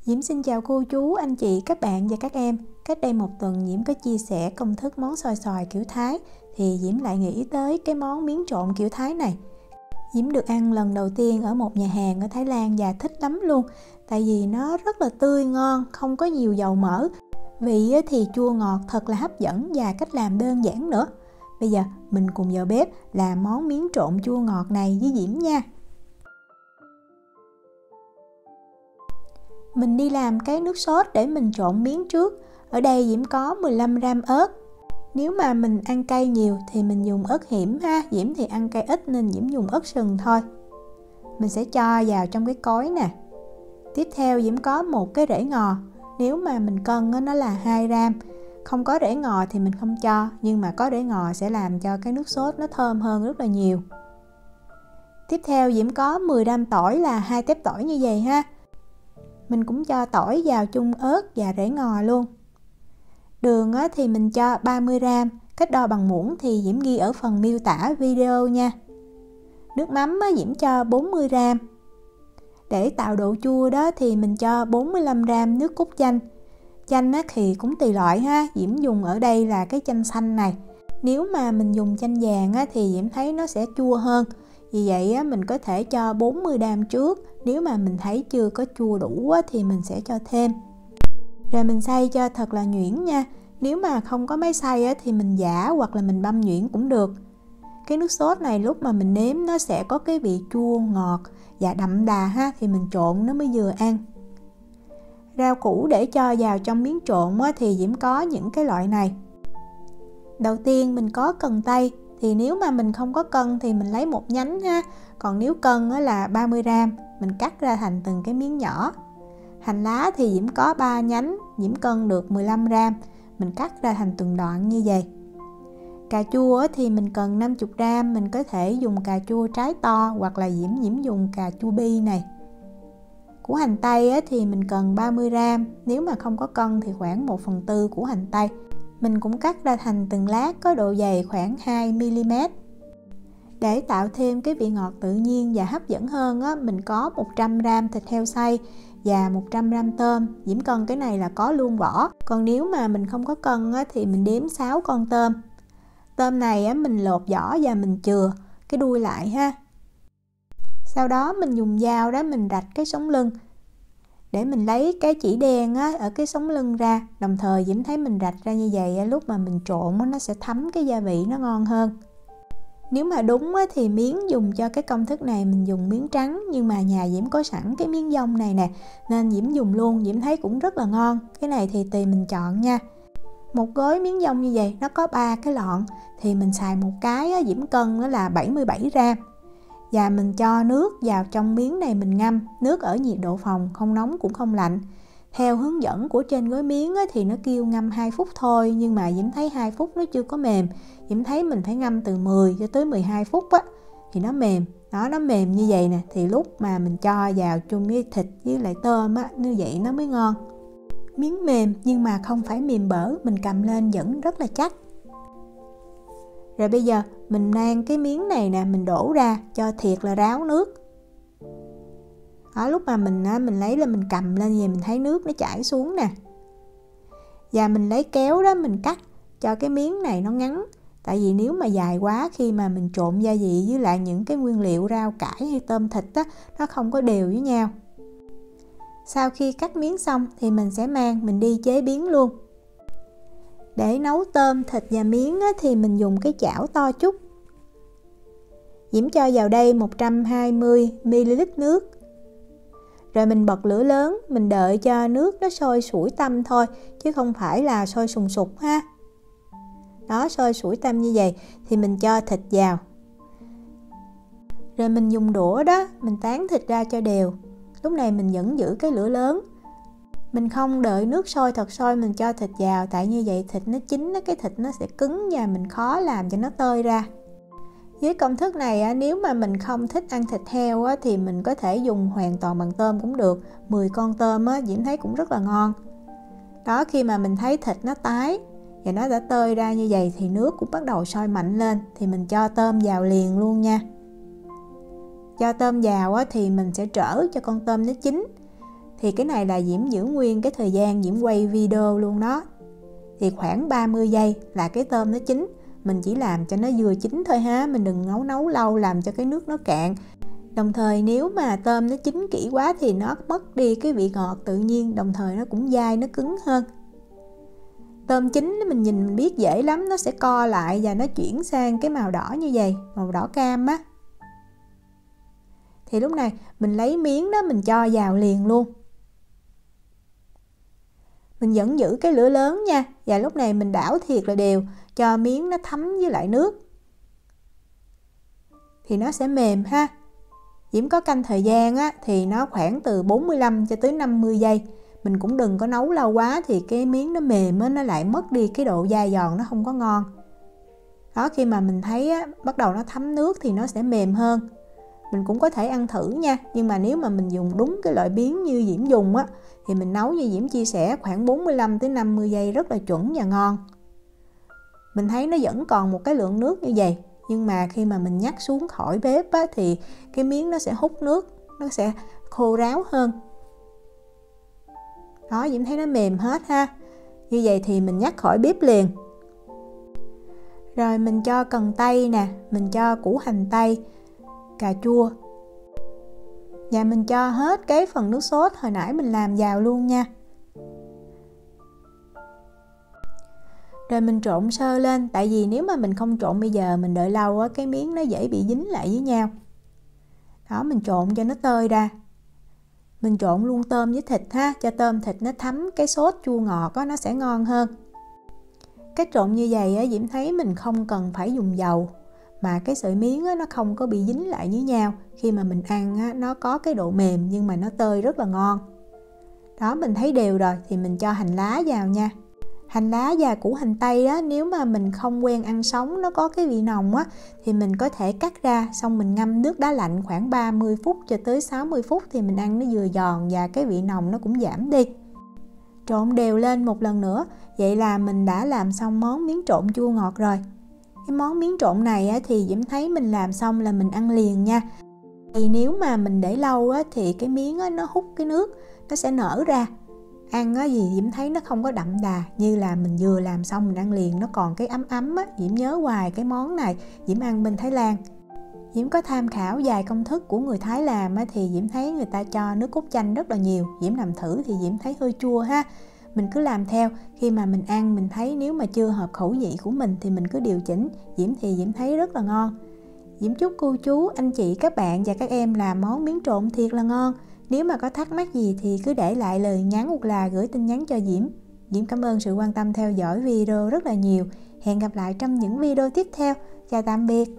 Diễm xin chào cô chú, anh chị, các bạn và các em. Cách đây một tuần Diễm có chia sẻ công thức món xôi xoài kiểu Thái, thì Diễm lại nghĩ tới cái món miến trộn kiểu Thái này. Diễm được ăn lần đầu tiên ở một nhà hàng ở Thái Lan và thích lắm luôn. Tại vì nó rất là tươi ngon, không có nhiều dầu mỡ. Vị thì chua ngọt thật là hấp dẫn và cách làm đơn giản nữa. Bây giờ mình cùng vào bếp làm món miến trộn chua ngọt này với Diễm nha. Mình đi làm cái nước sốt để mình trộn miến trước. Ở đây Diễm có 15g ớt. Nếu mà mình ăn cay nhiều thì mình dùng ớt hiểm ha. Diễm thì ăn cay ít nên Diễm dùng ớt sừng thôi. Mình sẽ cho vào trong cái cối nè. Tiếp theo Diễm có một cái rễ ngò. Nếu mà mình cân nó là 2g. Không có rễ ngò thì mình không cho, nhưng mà có rễ ngò sẽ làm cho cái nước sốt nó thơm hơn rất là nhiều. Tiếp theo Diễm có 10g tỏi, là 2 tép tỏi như vậy ha. Mình cũng cho tỏi vào chung ớt và rễ ngò luôn. Đường thì mình cho 30g, cách đo bằng muỗng thì Diễm ghi ở phần miêu tả video nha. Nước mắm Diễm cho 40g. Để tạo độ chua đó thì mình cho 45g nước cốt chanh. Chanh thì cũng tùy loại ha, Diễm dùng ở đây là cái chanh xanh này. Nếu mà mình dùng chanh vàng thì Diễm thấy nó sẽ chua hơn. Vì vậy mình có thể cho 40g trước. Nếu mà mình thấy chưa có chua đủ thì mình sẽ cho thêm. Rồi mình xay cho thật là nhuyễn nha. Nếu mà không có máy xay thì mình giã hoặc là mình băm nhuyễn cũng được. Cái nước sốt này lúc mà mình nếm nó sẽ có cái vị chua ngọt và đậm đà ha, thì mình trộn nó mới vừa ăn. Rau củ để cho vào trong miếng trộn thì Diễm có những cái loại này. Đầu tiên mình có cần tây, thì nếu mà mình không có cân thì mình lấy một nhánh ha. Còn nếu cân là 30g, mình cắt ra thành từng cái miếng nhỏ. Hành lá thì Diễm có 3 nhánh, Diễm cân được 15g, mình cắt ra thành từng đoạn như vậy. Cà chua thì mình cần 50g, mình có thể dùng cà chua trái to hoặc là Diễm dùng cà chua bi này. Củ hành tây thì mình cần 30g, nếu mà không có cân thì khoảng 1/4 củ hành tây. Mình cũng cắt ra thành từng lát có độ dày khoảng 2mm. Để tạo thêm cái vị ngọt tự nhiên và hấp dẫn hơn mình có 100g thịt heo xay và 100g tôm. Diễm cân cái này là có luôn vỏ. Còn nếu mà mình không có cân thì mình đếm 6 con tôm. Tôm này mình lột vỏ và mình chừa cái đuôi lại ha. Sau đó mình dùng dao đó mình rạch cái sống lưng để mình lấy cái chỉ đen ở cái sống lưng ra. Đồng thời Diễm thấy mình rạch ra như vậy lúc mà mình trộn nó sẽ thấm cái gia vị nó ngon hơn. Nếu mà đúng thì miếng dùng cho cái công thức này mình dùng miếng trắng, nhưng mà nhà Diễm có sẵn cái miếng dong này nè nên Diễm dùng luôn. Diễm thấy cũng rất là ngon. Cái này thì tùy mình chọn nha. Một gói miếng dong như vậy nó có 3 cái lọn, thì mình xài một cái Diễm cân nó là 77g. Và mình cho nước vào trong miếng này mình ngâm. Nước ở nhiệt độ phòng, không nóng cũng không lạnh. Theo hướng dẫn của trên gói miếng thì nó kêu ngâm 2 phút thôi, nhưng mà Diễm thấy 2 phút nó chưa có mềm. Diễm thấy mình phải ngâm từ 10 cho tới 12 phút thì nó mềm. Nó mềm như vậy nè, thì lúc mà mình cho vào chung với thịt với lại tôm như vậy nó mới ngon. Miếng mềm nhưng mà không phải mềm bở, mình cầm lên vẫn rất là chắc. Rồi bây giờ mình mang cái miếng này nè, mình đổ ra cho thiệt là ráo nước. Đó, lúc mà mình lấy là mình cầm lên về mình thấy nước nó chảy xuống nè. Và mình lấy kéo đó mình cắt cho cái miếng này nó ngắn. Tại vì nếu mà dài quá, khi mà mình trộn gia vị với lại những cái nguyên liệu rau cải hay tôm thịt nó không có đều với nhau. Sau khi cắt miếng xong thì mình sẽ mang mình đi chế biến luôn. Để nấu tôm, thịt và miếng thì mình dùng cái chảo to chút. Diễm cho vào đây 120ml nước. Rồi mình bật lửa lớn, mình đợi cho nước nó sôi sủi tăm thôi, chứ không phải là sôi sùng sục ha. Đó, sôi sủi tăm như vậy thì mình cho thịt vào. Rồi mình dùng đũa đó, mình tán thịt ra cho đều. Lúc này mình vẫn giữ cái lửa lớn. Mình không đợi nước sôi thật sôi mình cho thịt vào, tại như vậy thịt nó chín, cái thịt nó sẽ cứng và mình khó làm cho nó tơi ra. Với công thức này nếu mà mình không thích ăn thịt heo thì mình có thể dùng hoàn toàn bằng tôm cũng được. 10 con tôm Diễm thấy cũng rất là ngon. Đó, khi mà mình thấy thịt nó tái và nó đã tơi ra như vậy thì nước cũng bắt đầu sôi mạnh lên, thì mình cho tôm vào liền luôn nha. Cho tôm vào thì mình sẽ trở cho con tôm nó chín. Thì cái này là Diễm giữ nguyên cái thời gian Diễm quay video luôn đó. Thì khoảng 30 giây là cái tôm nó chín. Mình chỉ làm cho nó vừa chín thôi ha, mình đừng nấu lâu làm cho cái nước nó cạn. Đồng thời nếu mà tôm nó chín kỹ quá thì nó mất đi cái vị ngọt tự nhiên, đồng thời nó cũng dai, nó cứng hơn. Tôm chín mình nhìn mình biết dễ lắm, nó sẽ co lại và nó chuyển sang cái màu đỏ như vậy, màu đỏ cam á. Thì lúc này mình lấy miếng đó mình cho vào liền luôn. Mình vẫn giữ cái lửa lớn nha, và lúc này mình đảo thiệt là đều cho miếng nó thấm với lại nước. Thì nó sẽ mềm ha. Diễm có canh thời gian á, thì nó khoảng từ 45 cho tới 50 giây. Mình cũng đừng có nấu lâu quá thì cái miếng nó mềm á, nó lại mất đi cái độ dai giòn, nó không có ngon. Đó, khi mà mình thấy á, bắt đầu nó thấm nước thì nó sẽ mềm hơn. Mình cũng có thể ăn thử nha, nhưng mà nếu mà mình dùng đúng cái loại miếng như Diễm dùng á, thì mình nấu như Diễm chia sẻ khoảng 45 tới 50 giây rất là chuẩn và ngon. Mình thấy nó vẫn còn một cái lượng nước như vậy, nhưng mà khi mà mình nhắc xuống khỏi bếp á, thì cái miếng nó sẽ hút nước, nó sẽ khô ráo hơn. Đó, Diễm thấy nó mềm hết ha. Như vậy thì mình nhắc khỏi bếp liền. Rồi mình cho cần tây nè, mình cho củ hành tây, cà chua. Và mình cho hết cái phần nước sốt hồi nãy mình làm vào luôn nha. Rồi mình trộn sơ lên, tại vì nếu mà mình không trộn bây giờ mình đợi lâu á, cái miếng nó dễ bị dính lại với nhau. Đó, mình trộn cho nó tơi ra. Mình trộn luôn tôm với thịt ha, cho tôm thịt nó thấm cái sốt chua ngọt á, nó sẽ ngon hơn. Cách trộn như vậy á, Diễm thấy mình không cần phải dùng dầu, mà cái sợi miếng á, nó không có bị dính lại với nhau. Khi mà mình ăn á, nó có cái độ mềm nhưng mà nó tơi rất là ngon. Đó, mình thấy đều rồi thì mình cho hành lá vào nha. Hành lá và củ hành tây đó, nếu mà mình không quen ăn sống, nó có cái vị nồng á, thì mình có thể cắt ra, xong mình ngâm nước đá lạnh khoảng 30 phút cho tới 60 phút thì mình ăn nó vừa giòn và cái vị nồng nó cũng giảm đi. Trộn đều lên một lần nữa. Vậy là mình đã làm xong món miếng trộn chua ngọt rồi. Cái món miếng trộn này á, thì Diễm thấy mình làm xong là mình ăn liền nha. Thì nếu mà mình để lâu á, thì cái miếng á, nó hút cái nước, nó sẽ nở ra. Ăn á, gì Diễm thấy nó không có đậm đà như là mình vừa làm xong mình ăn liền, nó còn cái ấm ấm á. Diễm nhớ hoài cái món này, Diễm ăn bên Thái Lan. Diễm có tham khảo vài công thức của người Thái làm á, thì Diễm thấy người ta cho nước cốt chanh rất là nhiều. Diễm làm thử thì Diễm thấy hơi chua ha. Mình cứ làm theo, khi mà mình ăn mình thấy nếu mà chưa hợp khẩu vị của mình thì mình cứ điều chỉnh. Diễm thấy rất là ngon. Diễm chúc cô chú, anh chị, các bạn và các em làm món miếng trộn thiệt là ngon. Nếu mà có thắc mắc gì thì cứ để lại lời nhắn hoặc là gửi tin nhắn cho Diễm. Diễm cảm ơn sự quan tâm theo dõi video rất là nhiều. Hẹn gặp lại trong những video tiếp theo. Chào tạm biệt.